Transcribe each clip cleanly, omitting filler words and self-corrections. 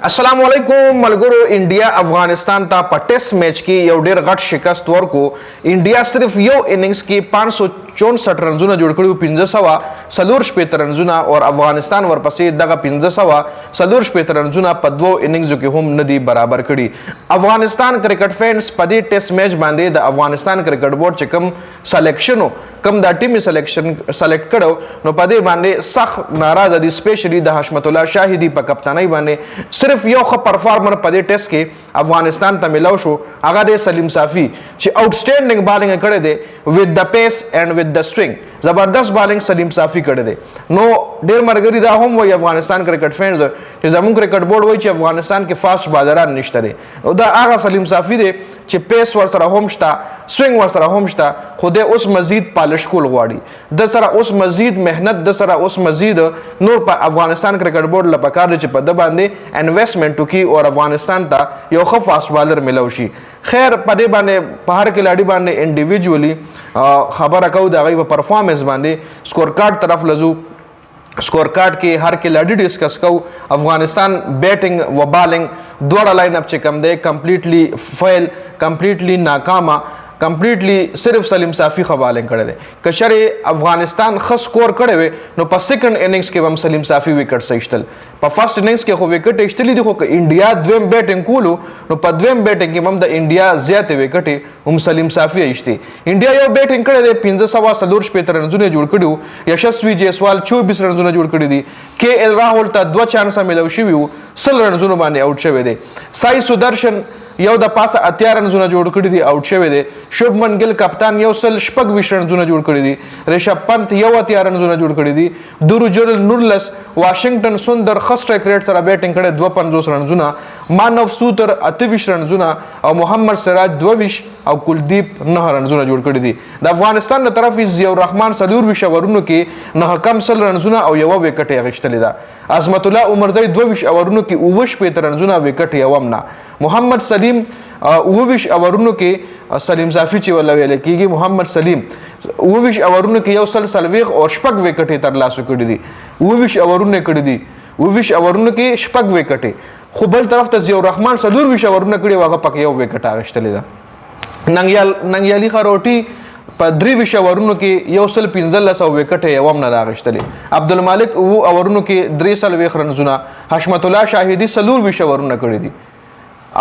अस्सलाम वालेकुम मलगुरो इंडिया अफगानिस्तान ता په टेस्ट मैच کې یو ډیر غټ شکست ورکو انډیا صرف یو اننګز کې 564 رنزونه جوړ کړو 1500 سلور شپږ رنزونه او افغانستان ورپسې دغه 1500 سلور شپږ رنزونه په دوه اننګزو کې هم ندي برابر کړي افغانستان کرکټ فینس په دې ټیسټ میچ باندې د افغانستان کرکټ بورډ چې کوم سلیکشن کوم دا ټیم سلیکشن سلیکټ کړو نو په دې باندې سخت ناراضه دي سپیشلی د حشمت الله شاهدی په کپتانۍ باندې صرف یو ښه پرفارمر په دې ټیسټ کې افغانستان ته ملو شو هغه د سلیم صافي چې آوټسټینډینګ بالینګ کړی دی وذ د پیس اینڈ وذ د سوینګ زبردست بالینګ سلیم صافي کړی دی نو ډیر مرګري دا هم وایي افغانستان کرکټ فینز چې زموږ کرکټ بورډ وایي چې افغانستان کې فاست بالران نشته دی او دا هغه سلیم صافي دی چې پیس ورسره هم شته سوینګ ورسره هم شته خو د اوس مزید پالش کول غواړي د سره اوس مزید مهنت د سره اوس مزید نور په افغانستان کرکټ بورډ لپاره کار چې په د باندې انویسټمنټ وکي او افغانستان ته یو ښه فاست بالر ملو شي خیر په دې باندې په هر کلاډي باندې انډیویجوالي خبره کوو د هغوی په پرفارمنس باندې سکور کارډ طرف لزو سکور کارډ کې هر کلاډي ډسکس کوو افغانستان بیټینګ و بالینګ دواړه لاین اپ چې کوم دی کمپلیټلی فیل کمپلیټلی ناکامه کمپلیټلی صرف سلیم صافي خبالنګ کړی دی کچره افغانستان ښه سکور کړی وي نو په سیکنډ اننګز کې هم سلیم صافي وکټ ایشتل په فرست اننګز کې خو وکټ ایشتلی دي خو انډیا دویم بیټینګ کولو نو په دویم بیټینګ کې هم د انډیا زیاتې وکټې هم سلیم صافي ایشتي انډیا یو بیټینګ کړی دی 1500 سلور شپږ رنزونه جوړ کړي یشسوي جیسوال 24 رنزونه جوړ کړي دي کې ال راهول ته 2 چانس ملو شوي وو 100 رنزونه باندې آوټ شوی دی سای سودرشن یو د پاسه 18 رنزونه جوړ کړي دي آوټ شوی دی شوبمن ګل کپتان یو سل شپږ ویشت رنزونه جوړ کړي دي ریشب پنت یو 18 رنزونه جوړ کړي دي دورو جرل نورلس واشنگټن سندر خست ریکټ سره بیټینګ کړي 250 رنزونه مانو سوتر 28 رنزونه او محمد سراج 22 او کلدیپ 9 رنزونه جوړ کړي دي د افغانستان له طرف ضیاء الرحمن سلور وشورونو کې نه کم سل رنزونه او یو وکټ اغشتلی ده عظمت الله عمرزی 22 اورونو کې 29 رنزونه وکټ یو هم نه محمد سلیم 29 اورونو کې سلیم صافي چې ولا ویل کېږي محمد سلیم 29 اورونو کې یو سل سلويخ او شپږ وکټې تر لاسو کړي دي 29 اورونه کړي دي 29 اورونو کې شپږ وکټې خو بل طرف ته ضیاء الرحمن سلور ویش اورونه کړي واغه پکې یو وکټ اغشتلی ده ننګیالي خروټي په 23 اورونو کې یو سل 1500 وکټ یو هم نه راغشتلی عبدالمالک او اورونو کې 300 رنزونه حشمت الله شاهدی سلور ویش اورونه کړي دي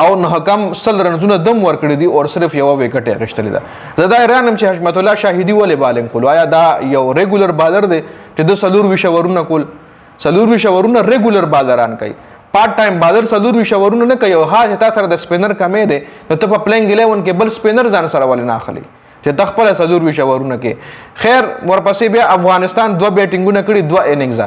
او نه کم سل رنزونه دم ور کړی دي او صرف یو وکټ اغشتلی ده زدا ایرانم چې حشمت الله شاهدی ولې بالینګ کول آیا دا یو ریګولر بالر دی چې د سلور ویش اورونه کول سلور ویش اورونه ریګولر بالران کوي پارت ټایم بالر سلور ویش اورونه نه کوي ها چې تاسو سره د سپینر کمې دی نو ته په پلینګ 11 کې بل سپینر ځان سره ولې نه اخلي چې تخپل سلور ویش اورونه کې خیر ورپسې بیا افغانستان دوه بیټینګونه کړي دوه اننګز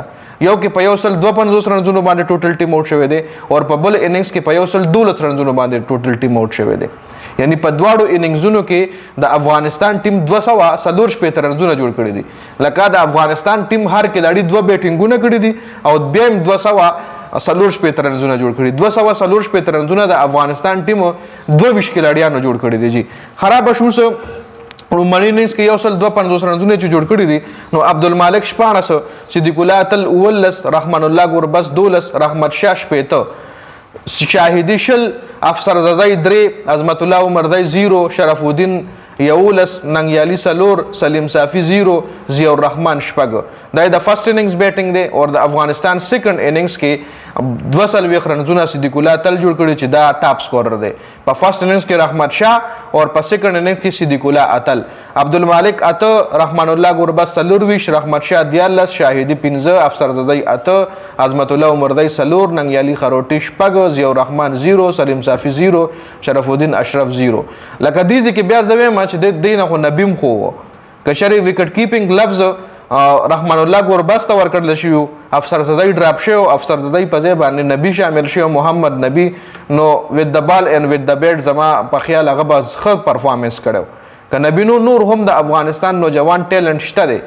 یو کې په یو سل 250 رنزونو باندې ټوټل ټیم آوټ شوی دی او په بل اننګز کې په یو سل 12 رنزونو باندې ټوټل ټیم آوټ شوی دی یعنی په دواړو اننګزونو کې د افغانستان ټیم 200 سلور شپږ رنزونه جوړ کړي دي لکه د افغانستان ټیم هر کلاړي دوه بیټینګونه کړي دي او بیا هم 200 سلور شپږ رنزونه جوړ کړي 200 سلور شپږ رنزونه د افغانستان ټیم 22 کلاړیانو جوړ کړي دي جی خراب شو رومانی اننګز کې یو سل 250 رنزونه چې جوړ کړي دي نو عبدالمالک 14 صدیق الله تل 19 رحمان الله ګوربس 12 رحمت شاه 15 شاهدی شل افسر ززای 3 عظمت الله عمرزی 0 شرف الدین یولس ننګیالي سلور سلیم صافي 0 ضیاء الرحمن شپږ دا د فرست اننګز بیټینګ دی او د افغانستان سیکنډ اننګز کې 200 رنزونه صدیق الله تل جوړ کړي چې دا ټاپ سکورر دی په فرست اننګز کې رحمت شاه او په سیکنډ اننګز کې صدیق الله اتل عبدالمالک اته رحمان الله ګوربس سلور ویش رحمت شاه 14 شاهدی 15 افسر زدی اته عظمت الله عمرزی سلور ننګیالي خروټي شپږ ضیاء الرحمن 0 سلیم صافي 0 شرف الدین اشرف 0 لکه دیزه کې بیا زویم چې د دینه خو نبیم خو کشری وکټ کیپینګ لفظ رحمان الله ګوربس ته ورکړل شي افسر سزای ډراپ شو افسر زدی په ځای باندې نبی شامل شو محمد نبی نو وذ د بال ان وذ د بیټ زما په خیال هغه بس ښه پرفارمنس کړو ک نبی نور هم د افغانستان نوجوان ټیلنټ شته دی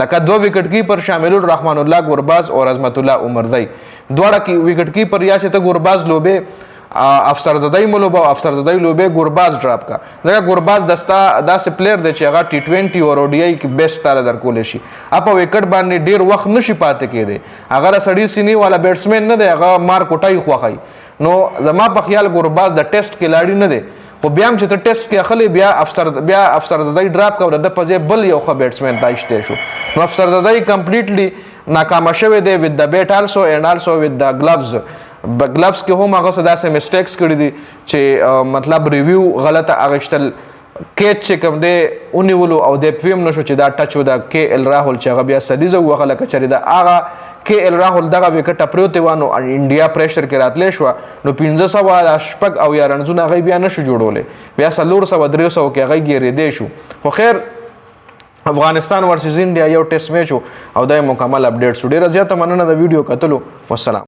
لکه دو وکټ کیپر شامل رحمان الله ګورباز او عظمت الله عمرزی دواړه کی وکټ کیپر یا چې ته ګورباز لوبه افسرزدی ملوبه او افسرزدی لوبه ګورباز ډراپ کا ځکه ګورباز داسې پلیر دی چې هغه T20 او ODI کې بیسټ تعالی درکولی شي په وکټ باندې ډیر وخت نشي پاتې کېدی هغه سړی سینی والا بیټسمین نه دی هغه مار کوټای خوښي نو زما په خیال ګورباز د ټیسټ کلاړي نه دی خو بیا هم چې ته ټیسټ کې اخلي بیا افسرزدی ډراپ کا د په ځای بل یو ښه بیټسمین دایشته شو نو افسرزدی کمپلیټلی ناکامه شوی دی with the bat also and also with the gloves کې هم هغه څه داسې مسټیکس کړي دي چې مطلب ریویو غلطه اغشتل کیچ چې کوم دی ونیولو او د پویم نشو چې دا ټچ و د KL راهول چې هغه بیا سلیزه وغه لکه چری دا هغه KL راهول دغه وکټ پروت وانو انډیا پریشر کې راتلی شو نو 1500 شپږ او یا رنزونه هغه بیا نشو جوړولې بیا 300 کې هغه ګیرې دی شو خو خیر افغانستان ورسز انډیا یو ټیسټ میچ او دای مکمل اپډیټ شو ډیره زیاته مننه د ویډیو کتلو والسلام